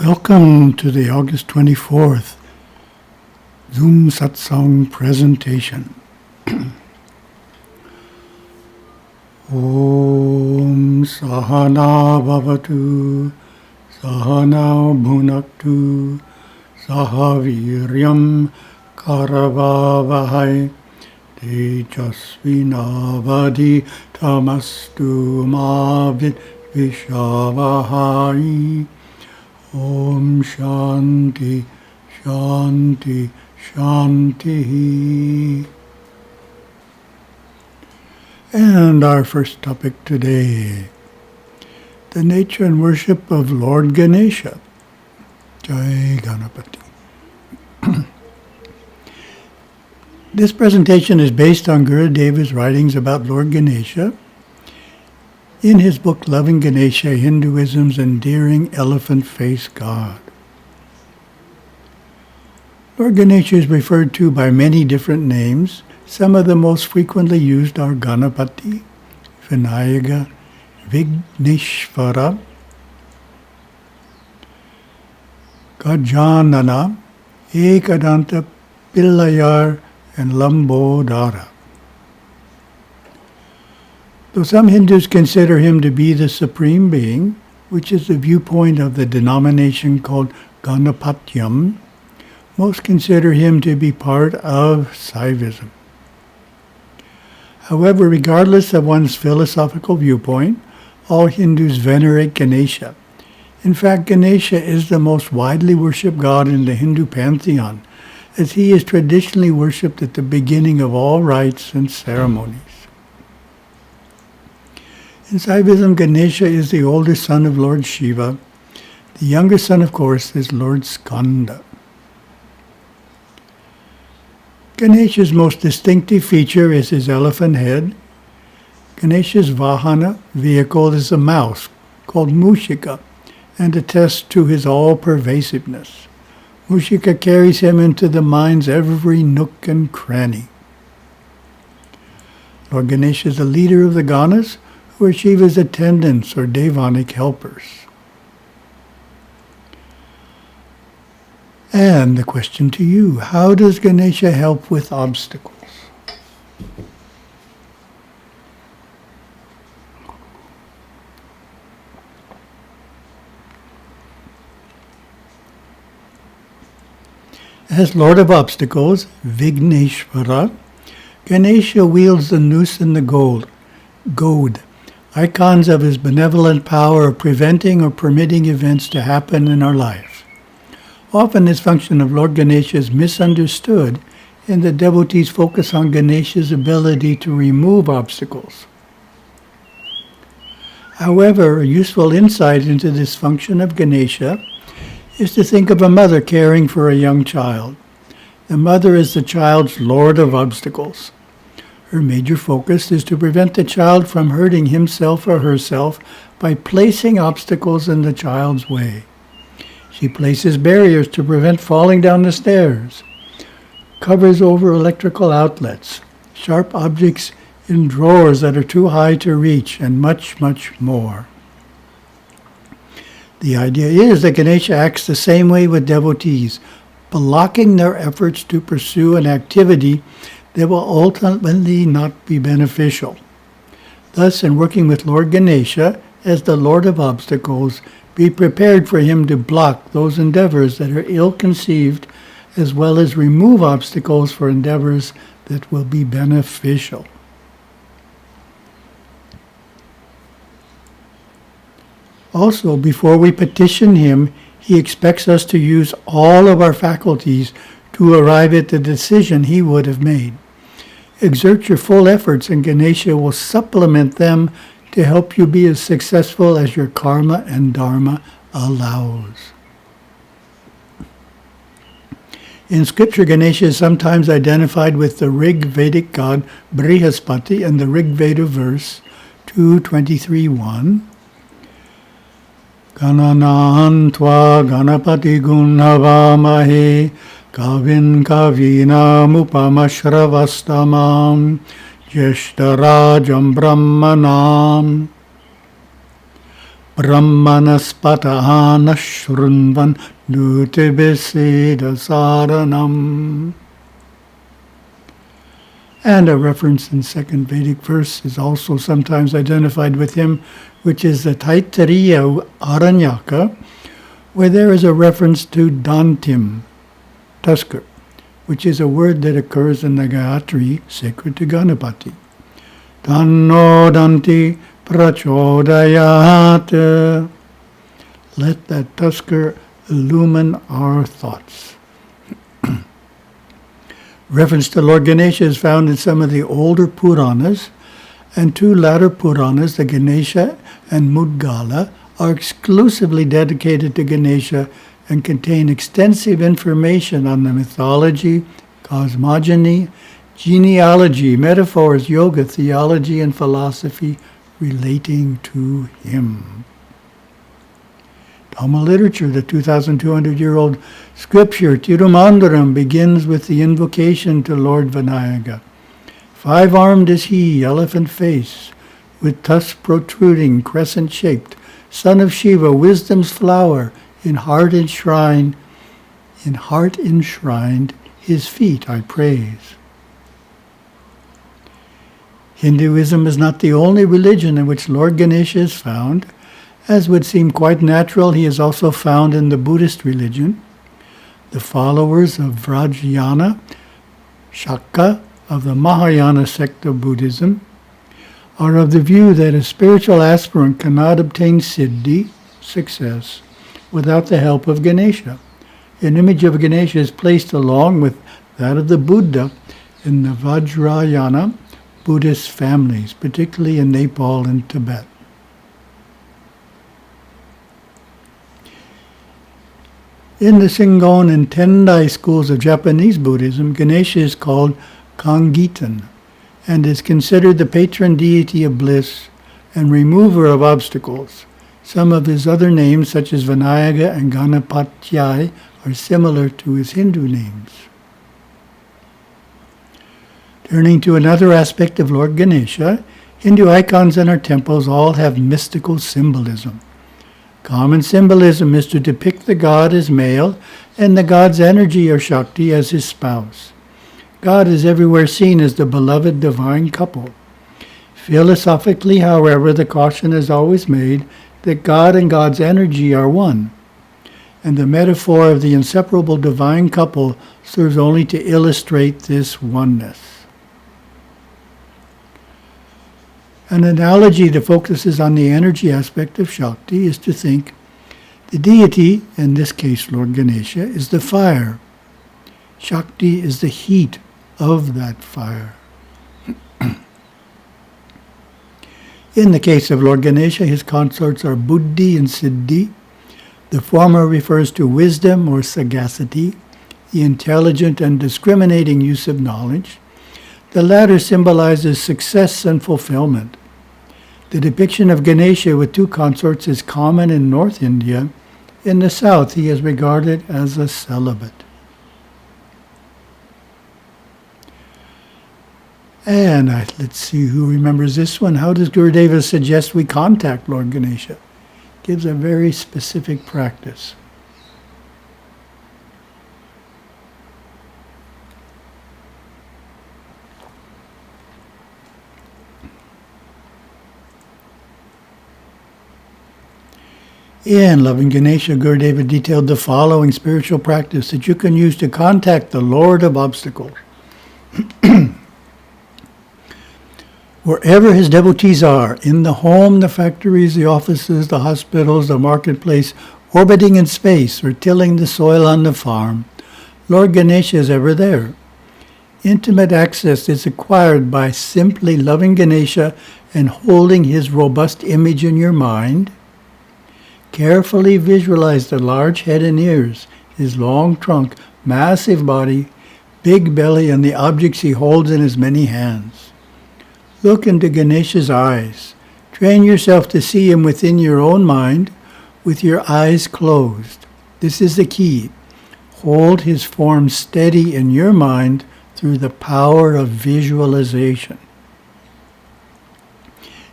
Welcome to the August 24th Zoom Satsang presentation. Om Sahana Bhavatu Sahana Bhunaktu Sahaviryam Karavavahai Tejasvinavadi Tamastu Mavid Vishavahai. Om Shanti, Shanti, Shanti. And our first topic today, the nature and worship of Lord Ganesha. Jai Ganapati. This presentation is based on Gurudeva's writings about Lord Ganesha in his book Loving Ganesha, Hinduism's Endearing Elephant-Faced God. Lord Ganesha is referred to by many different names. Some of the most frequently used are Ganapati, Vinayaka, Vigneshvara, Gajanana, Ekadanta, Pillayar, and Lambodara. Though some Hindus consider him to be the Supreme Being, which is the viewpoint of the denomination called Ganapatyam, most consider him to be part of Saivism. However, regardless of one's philosophical viewpoint, all Hindus venerate Ganesha. In fact, Ganesha is the most widely worshipped god in the Hindu pantheon, as he is traditionally worshipped at the beginning of all rites and ceremonies. In Saivism, Ganesha is the older son of Lord Shiva. The younger son, of course, is Lord Skanda. Ganesha's most distinctive feature is his elephant head. Ganesha's Vahana, vehicle, is a mouse called Mushika and attests to his all-pervasiveness. Mushika carries him into the mind's every nook and cranny. Lord Ganesha is the leader of the Ganas, who are Shiva's attendants or Devanic helpers. And the question to you, how does Ganesha help with obstacles? As Lord of Obstacles, Vigneshvara, Ganesha wields the noose and the goad, icons of his benevolent power of preventing or permitting events to happen in our life. Often this function of Lord Ganesha is misunderstood, and the devotees focus on Ganesha's ability to remove obstacles. However, a useful insight into this function of Ganesha is to think of a mother caring for a young child. The mother is the child's lord of obstacles. Her major focus is to prevent the child from hurting himself or herself by placing obstacles in the child's way. She places barriers to prevent falling down the stairs, covers over electrical outlets, sharp objects in drawers that are too high to reach, and much, much more. The idea is that Ganesha acts the same way with devotees, blocking their efforts to pursue an activity that will ultimately not be beneficial. Thus, in working with Lord Ganesha as the Lord of Obstacles, be prepared for him to block those endeavors that are ill-conceived, as well as remove obstacles for endeavors that will be beneficial. Also, before we petition him, he expects us to use all of our faculties to arrive at the decision he would have made. Exert your full efforts, and Ganesha will supplement them to help you be as successful as your karma and dharma allows. In scripture, Ganesha is sometimes identified with the Rig Vedic god Brihaspati in the Rig Veda verse 2:23:1. Gananan tva ganapati gunavamahe kavin kavinam upamashravastamam Yeshtarajam Brahmanam. Brahmanaspatahana shrunvan nutibiseda saranam. And a reference in second Vedic verse is also sometimes identified with him, which is the Taittiriya Aranyaka, where there is a reference to Dantim, tusker, which is a word that occurs in the Gayatri sacred to Ganapati. Tanno Danti Prachodayat. Let that tusker illumine our thoughts. Reference to Lord Ganesha is found in some of the older Puranas, and two latter Puranas, the Ganesha and Mudgala, are exclusively dedicated to Ganesha and contain extensive information on the mythology, cosmogony, genealogy, metaphors, yoga, theology, and philosophy relating to him. Dhamma literature, the 2,200-year-old scripture, Tirumandaram, begins with the invocation to Lord Vinayaka. Five-armed is he, elephant face, with tusks protruding, crescent-shaped, son of Shiva, wisdom's flower, in heart enshrined, his feet I praise. Hinduism is not the only religion in which Lord Ganesha is found. As would seem quite natural, he is also found in the Buddhist religion. The followers of Vajrayana, Shakya, of the Mahayana sect of Buddhism, are of the view that a spiritual aspirant cannot obtain siddhi, success, without the help of Ganesha. An image of Ganesha is placed along with that of the Buddha in the Vajrayana Buddhist families, particularly in Nepal and Tibet. In the Shingon and Tendai schools of Japanese Buddhism, Ganesha is called Kangitan and is considered the patron deity of bliss and remover of obstacles. Some of his other names, such as Vinayaka and Ganapatya, are similar to his Hindu names. Turning to another aspect of Lord Ganesha, Hindu icons in our temples all have mystical symbolism. Common symbolism is to depict the god as male and the god's energy or Shakti as his spouse. God is everywhere seen as the beloved divine couple. Philosophically, however, the caution is always made that God and God's energy are one, and the metaphor of the inseparable divine couple serves only to illustrate this oneness. An analogy that focuses on the energy aspect of Shakti is to think the deity, in this case Lord Ganesha, is the fire. Shakti is the heat of that fire. In the case of Lord Ganesha, his consorts are Buddhi and Siddhi. The former refers to wisdom or sagacity, the intelligent and discriminating use of knowledge. The latter symbolizes success and fulfillment. The depiction of Ganesha with two consorts is common in North India. In the South, he is regarded as a celibate. And let's see who remembers this one. How does Gurudeva suggest we contact Lord Ganesha? Gives a very specific practice. In Loving Ganesha, Gurudeva detailed the following spiritual practice that you can use to contact the Lord of Obstacles. Wherever his devotees are, in the home, the factories, the offices, the hospitals, the marketplace, orbiting in space, or tilling the soil on the farm, Lord Ganesha is ever there. Intimate access is acquired by simply loving Ganesha and holding his robust image in your mind. Carefully visualize the large head and ears, his long trunk, massive body, big belly, and the objects he holds in his many hands. Look into Ganesha's eyes. Train yourself to see him within your own mind with your eyes closed. This is the key. Hold his form steady in your mind through the power of visualization.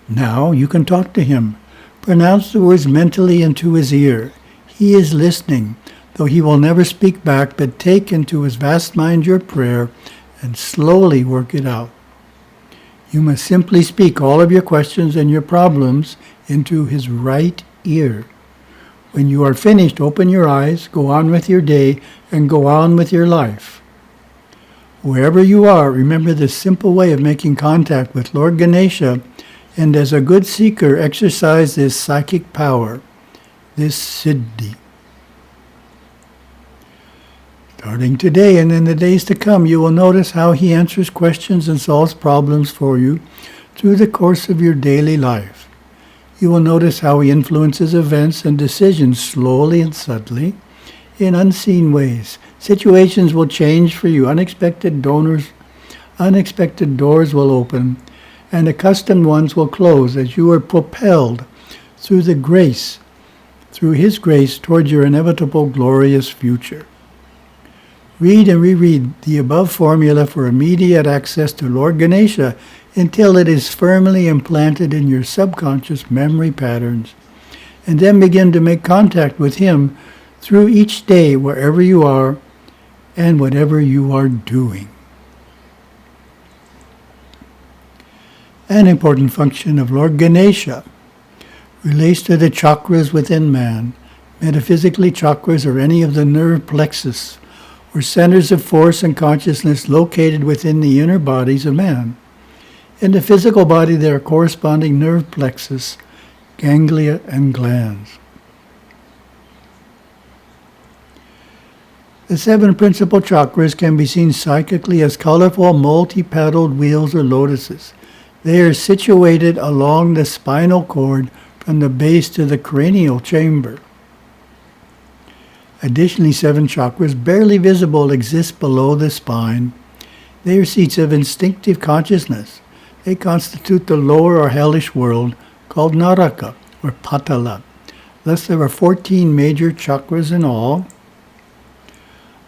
Now you can talk to him. Pronounce the words mentally into his ear. He is listening, though he will never speak back, but take into his vast mind your prayer and slowly work it out. You must simply speak all of your questions and your problems into his right ear. When you are finished, open your eyes, go on with your day, and go on with your life. Wherever you are, remember this simple way of making contact with Lord Ganesha, and as a good seeker, exercise this psychic power, this siddhi. Starting today and in the days to come, you will notice how he answers questions and solves problems for you through the course of your daily life. You will notice how he influences events and decisions slowly and subtly in unseen ways. Situations will change for you. Unexpected doors will open, and accustomed ones will close as you are propelled through his grace towards your inevitable glorious future. Read and reread the above formula for immediate access to Lord Ganesha until it is firmly implanted in your subconscious memory patterns, and then begin to make contact with him through each day wherever you are and whatever you are doing. An important function of Lord Ganesha relates to the chakras within man. Metaphysically, chakras are any of the nerve plexus, or centers of force and consciousness located within the inner bodies of man. In the physical body, there are corresponding nerve plexus, ganglia, and glands. The 7 principal chakras can be seen psychically as colorful multi-petaled wheels or lotuses. They are situated along the spinal cord from the base to the cranial chamber. Additionally, 7 chakras, barely visible, exist below the spine. They are seats of instinctive consciousness. They constitute the lower or hellish world called Naraka or Patala. Thus, there are 14 major chakras in all.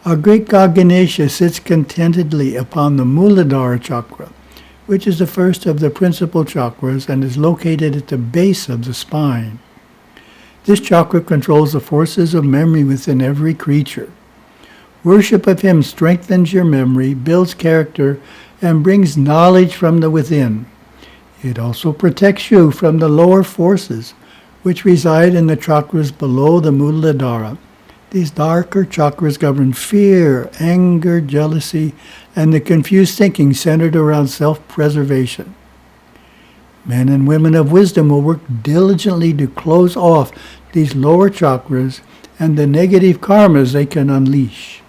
Our great god Ganesha sits contentedly upon the Muladhara chakra, which is the first of the principal chakras and is located at the base of the spine. This chakra controls the forces of memory within every creature. Worship of him strengthens your memory, builds character, and brings knowledge from the within. It also protects you from the lower forces, which reside in the chakras below the Muladhara. These darker chakras govern fear, anger, jealousy, and the confused thinking centered around self-preservation. Men and women of wisdom will work diligently to close off these lower chakras and the negative karmas they can unleash.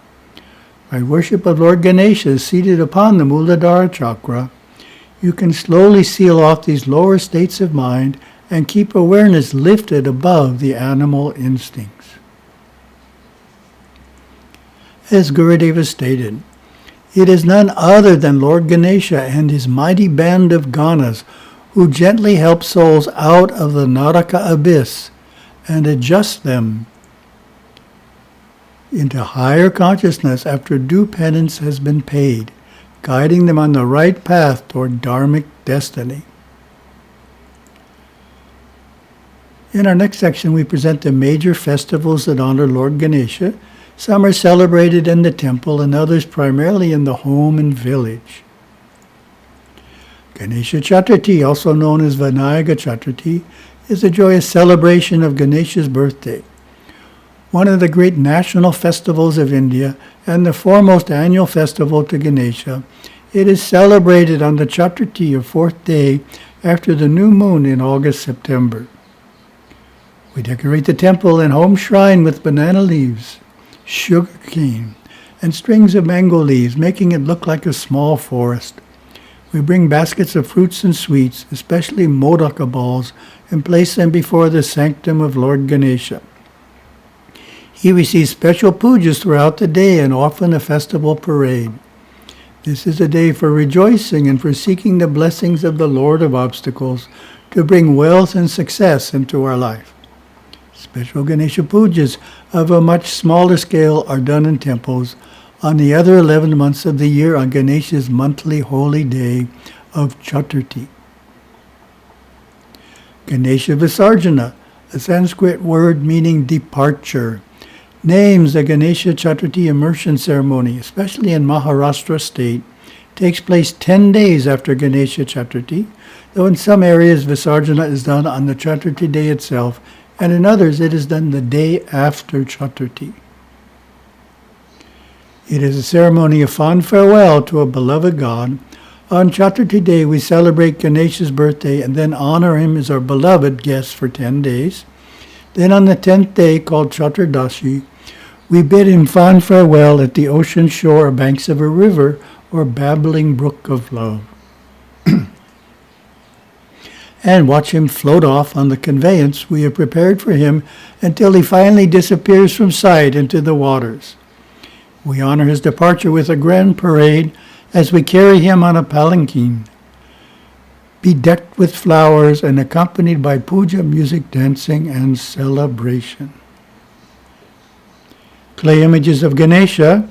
By worship of Lord Ganesha seated upon the Muladhara chakra, you can slowly seal off these lower states of mind and keep awareness lifted above the animal instincts. As Gurudeva stated, it is none other than Lord Ganesha and his mighty band of ganas who gently help souls out of the Naraka abyss and adjust them into higher consciousness after due penance has been paid, guiding them on the right path toward dharmic destiny. In our next section, we present the major festivals that honor Lord Ganesha. Some are celebrated in the temple and others primarily in the home and village. Ganesha Chaturthi, also known as Vinayaka Chaturthi, is a joyous celebration of Ganesha's birthday. One of the great national festivals of India and the foremost annual festival to Ganesha, it is celebrated on the Chaturthi, or 4th day, after the new moon in August-September. We decorate the temple and home shrine with banana leaves, sugar cane, and strings of mango leaves, making it look like a small forest. We bring baskets of fruits and sweets, especially modaka balls, and place them before the sanctum of Lord Ganesha. He receives special pujas throughout the day and often a festival parade. This is a day for rejoicing and for seeking the blessings of the Lord of Obstacles to bring wealth and success into our life. Special Ganesha pujas of a much smaller scale are done in temples on the other 11 months of the year on Ganesha's monthly holy day of Chaturthi. Ganesha Visarjana, a Sanskrit word meaning departure, names the Ganesha Chaturthi immersion ceremony, especially in Maharashtra state, takes place 10 days after Ganesha Chaturthi, though in some areas Visarjana is done on the Chaturthi day itself, and in others it is done the day after Chaturthi. It is a ceremony of fond farewell to a beloved god. On Chaturthi day we celebrate Ganesha's birthday and then honor him as our beloved guest for 10 days. Then on the 10th day, called Chaturdashi, we bid him fond farewell at the ocean shore or banks of a river or babbling brook of love, and watch him float off on the conveyance we have prepared for him until he finally disappears from sight into the waters. We honor his departure with a grand parade as we carry him on a palanquin, bedecked with flowers and accompanied by puja, music, dancing, and celebration. Clay images of Ganesha,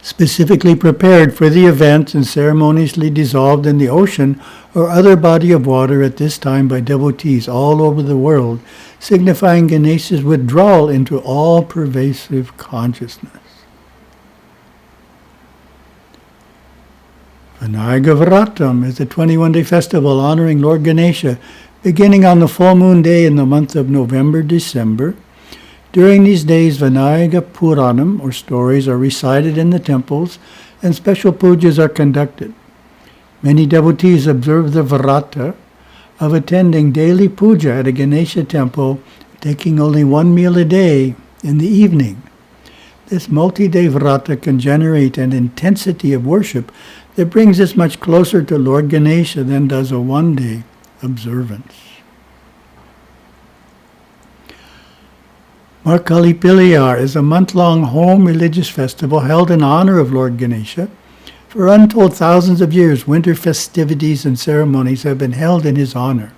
specifically prepared for the event and ceremoniously dissolved in the ocean or other body of water at this time by devotees all over the world, signifying Ganesha's withdrawal into all-pervasive consciousness. Vinayaka Vratam is a 21-day festival honoring Lord Ganesha, beginning on the full moon day in the month of November-December. During these days, Vinayaka Puranam, or stories, are recited in the temples, and special pujas are conducted. Many devotees observe the vrata of attending daily puja at a Ganesha temple, taking only one meal a day in the evening. This multi-day vrata can generate an intensity of worship that brings us much closer to Lord Ganesha than does a one-day observance. Markali Piliyar is a month-long home religious festival held in honor of Lord Ganesha. For untold thousands of years, winter festivities and ceremonies have been held in his honor.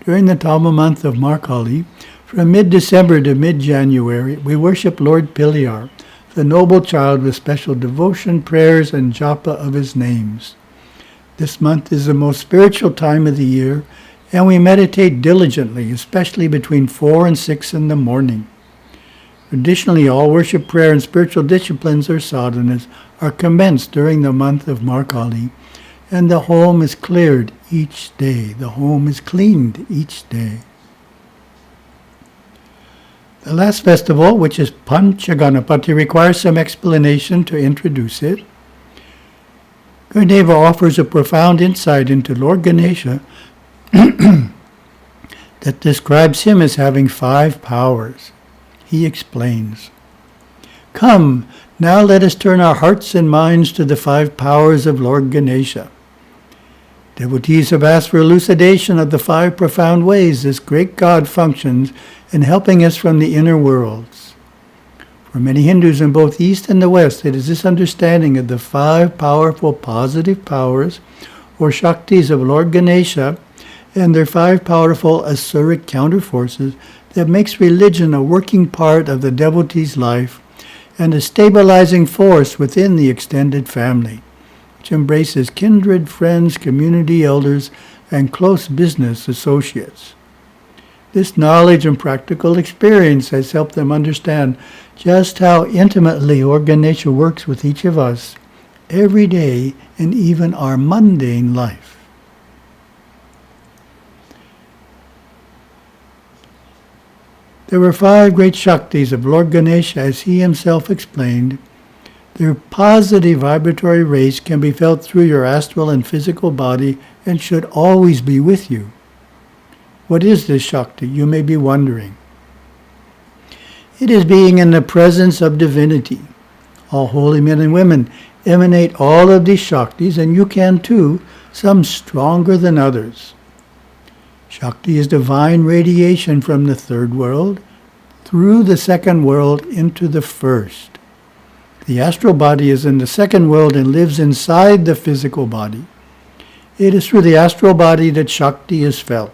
During the Tamil month of Markali, from mid-December to mid-January, we worship Lord Piliyar, the noble child, with special devotion, prayers, and japa of his names. This month is the most spiritual time of the year, and we meditate diligently, especially between 4 and 6 in the morning. Traditionally, all worship, prayer, and spiritual disciplines or sadhanas are commenced during the month of Markali, and the home is cleared each day. The home is cleaned each day. The last festival, which is Panchaganapati, requires some explanation to introduce it. Gurudeva offers a profound insight into Lord Ganesha that describes him as having 5 powers. He explains, "Come, now let us turn our hearts and minds to the 5 powers of Lord Ganesha." Devotees have asked for elucidation of the 5 profound ways this great God functions in helping us from the inner worlds. For many Hindus in both East and the West, it is this understanding of the 5 powerful positive powers, or Shaktis of Lord Ganesha, and their 5 powerful asuric counterforces that makes religion a working part of the devotee's life and a stabilizing force within the extended family, which embraces kindred, friends, community elders, and close business associates. This knowledge and practical experience has helped them understand just how intimately Lord Ganesha works with each of us every day in even our mundane life. There were 5 great Shaktis of Lord Ganesha, as he himself explained. Their positive vibratory rays can be felt through your astral and physical body and should always be with you. What is this Shakti, you may be wondering? It is being in the presence of divinity. All holy men and women emanate all of these Shaktis, and you can too, some stronger than others. Shakti is divine radiation from the 3rd world through the 2nd world into the 1st. The astral body is in the 2nd world and lives inside the physical body. It is through the astral body that Shakti is felt.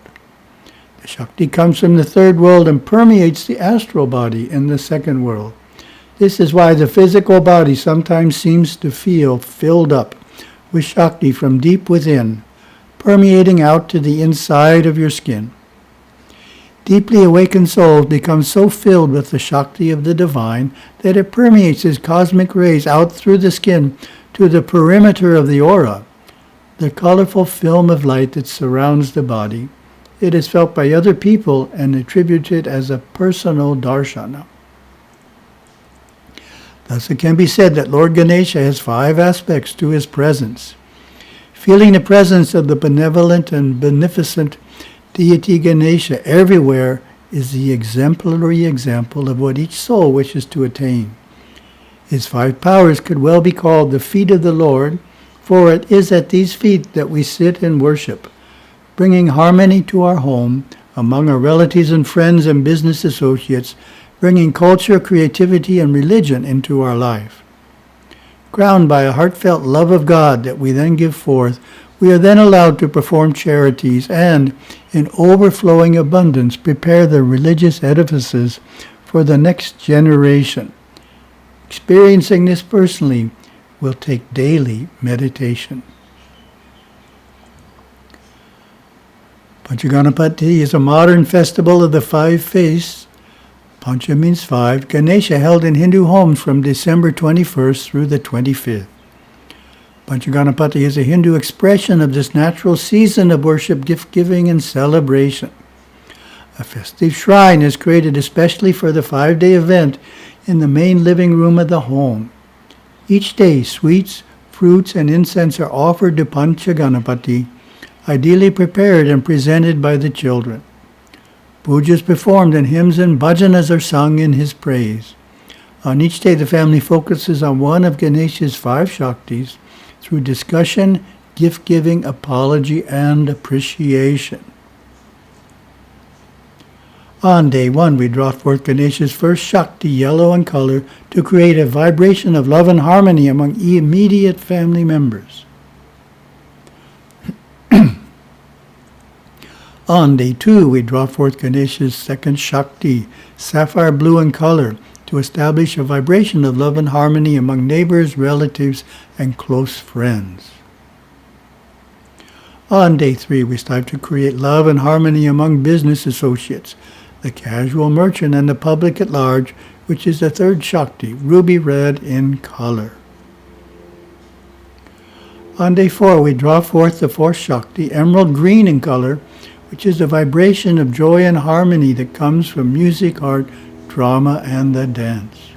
The Shakti comes from the 3rd world and permeates the astral body in the 2nd world. This is why the physical body sometimes seems to feel filled up with Shakti from deep within, permeating out to the inside of your skin. Deeply awakened souls become so filled with the Shakti of the divine that it permeates its cosmic rays out through the skin to the perimeter of the aura, the colorful film of light that surrounds the body. It is felt by other people and attributed as a personal darshana. Thus it can be said that Lord Ganesha has 5 aspects to his presence. Feeling the presence of the benevolent and beneficent deity Ganesha everywhere is the exemplary example of what each soul wishes to attain. His 5 powers could well be called the feet of the Lord, for it is at these feet that we sit and worship, bringing harmony to our home, among our relatives and friends and business associates, bringing culture, creativity, and religion into our life. Crowned by a heartfelt love of God that we then give forth, we are then allowed to perform charities and, in overflowing abundance, prepare the religious edifices for the next generation. Experiencing this personally will take daily meditation. Panchaganapati is a modern festival of the 5 feasts. Pancha means 5. Ganesha held in Hindu homes from December 21st through the 25th. Panchaganapati is a Hindu expression of this natural season of worship, gift-giving, and celebration. A festive shrine is created especially for the 5-day event in the main living room of the home. Each day, sweets, fruits, and incense are offered to Panchaganapati, ideally prepared and presented by the children. Puja is performed and hymns and bhajanas are sung in his praise. On each day, the family focuses on one of Ganesha's 5 Shaktis through discussion, gift-giving, apology, and appreciation. On day 1, we draw forth Ganesha's first Shakti, yellow in color, to create a vibration of love and harmony among immediate family members. On day 2, we draw forth Ganesha's second Shakti, sapphire blue in color, to establish a vibration of love and harmony among neighbors, relatives, and close friends. On day 3, we strive to create love and harmony among business associates, the casual merchant, and the public at large, which is the third Shakti, ruby red in color. On day 4, we draw forth the fourth Shakti, emerald green in color, which is the vibration of joy and harmony that comes from music, art, drama, and the dance.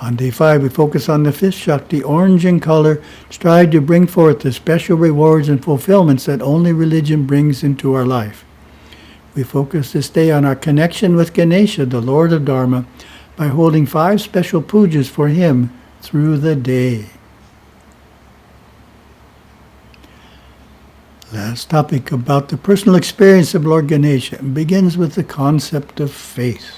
On day 5, we focus on the fifth Shakti, orange in color, strive to bring forth the special rewards and fulfillments that only religion brings into our life. We focus this day on our connection with Ganesha, the Lord of Dharma, by holding 5 special pujas for him through the day. Last topic about the personal experience of Lord Ganesha begins with the concept of faith.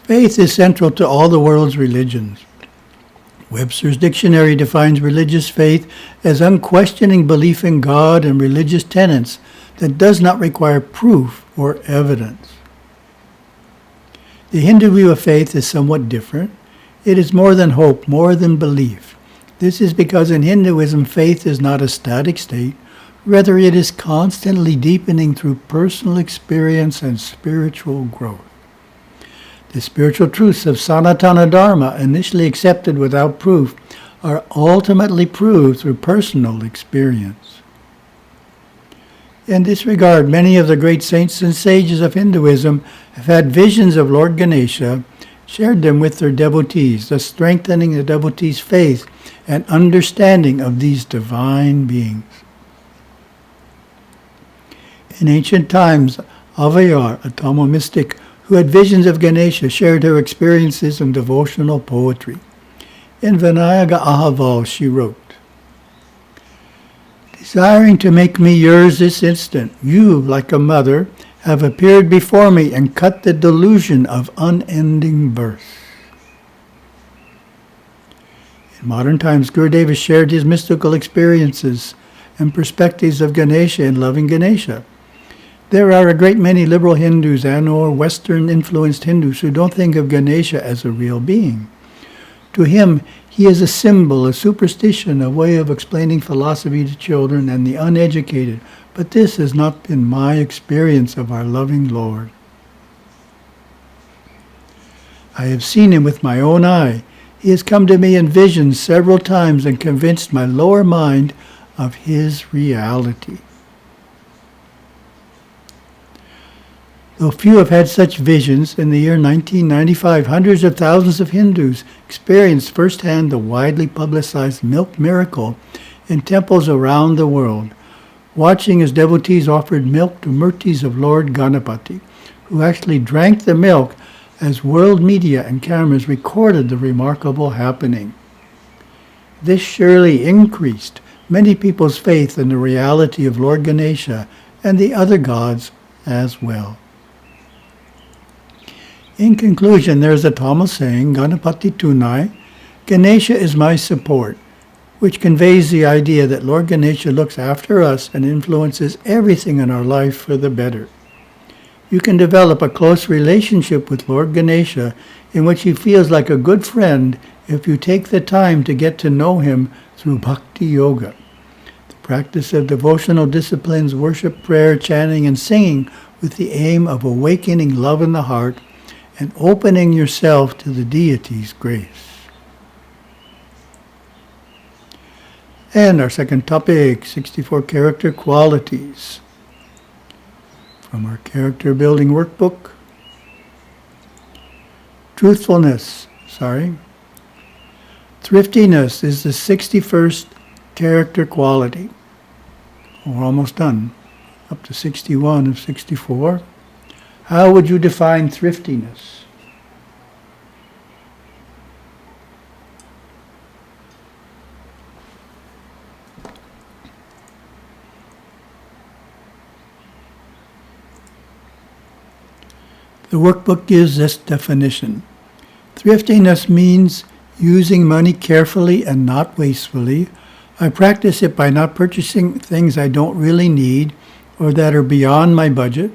Faith is central to all the world's religions. Webster's dictionary defines religious faith as unquestioning belief in God and religious tenets that does not require proof or evidence. The Hindu view of faith is somewhat different. It is more than hope, more than belief. This is because in Hinduism, faith is not a static state. Rather, it is constantly deepening through personal experience and spiritual growth. The spiritual truths of Sanatana Dharma, initially accepted without proof, are ultimately proved through personal experience. In this regard, many of the great saints and sages of Hinduism have had visions of Lord Ganesha, shared them with their devotees, thus strengthening the devotees' faith and understanding of these divine beings. In ancient times, Avayar, a Tamil mystic who had visions of Ganesha, shared her experiences in devotional poetry. In Vinayaga Ahaval, she wrote, "Desiring to make me yours this instant, you, like a mother, have appeared before me and cut the delusion of unending birth." In modern times, Gurudeva shared his mystical experiences and perspectives of Ganesha in Loving Ganesha. There are a great many liberal Hindus and or Western-influenced Hindus who don't think of Ganesha as a real being. To him, he is a symbol, a superstition, a way of explaining philosophy to children and the uneducated. But this has not been my experience of our loving Lord. I have seen him with my own eye. He has come to me in visions several times and convinced my lower mind of his reality. Though few have had such visions, in the year 1995, hundreds of thousands of Hindus experienced firsthand the widely publicized milk miracle in temples around the world, watching as devotees offered milk to murtis of Lord Ganapati, who actually drank the milk as world media and cameras recorded the remarkable happening. This surely increased many people's faith in the reality of Lord Ganesha and the other gods as well. In conclusion, there is a Tamil saying, Ganapati Tunai, Ganesha is my support, which conveys the idea that Lord Ganesha looks after us and influences everything in our life for the better. You can develop a close relationship with Lord Ganesha in which he feels like a good friend if you take the time to get to know him through Bhakti Yoga. The practice of devotional disciplines, worship, prayer, chanting, and singing with the aim of awakening love in the heart and opening yourself to the deity's grace. And our second topic, 64 character qualities. From our character building workbook. Thriftiness is the 61st character quality. We're almost done. Up to 61 of 64. How would you define thriftiness? The workbook gives this definition. Thriftiness means using money carefully and not wastefully. I practice it by not purchasing things I don't really need or that are beyond my budget.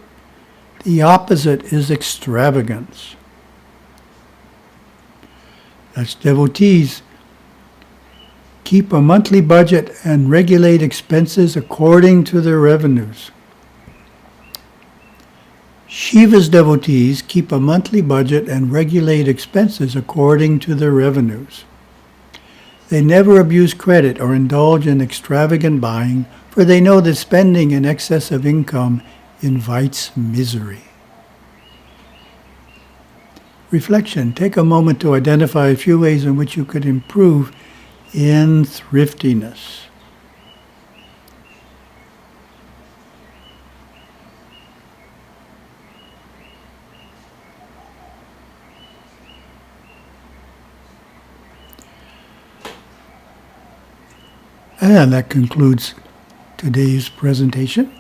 The opposite is extravagance. As devotees, keep a monthly budget and regulate expenses according to their revenues. Shiva's devotees keep a monthly budget and regulate expenses according to their revenues. They never abuse credit or indulge in extravagant buying, for they know that spending in excess of income invites misery. Reflection. Take a moment to identify a few ways in which you could improve in thriftiness. And that concludes today's presentation.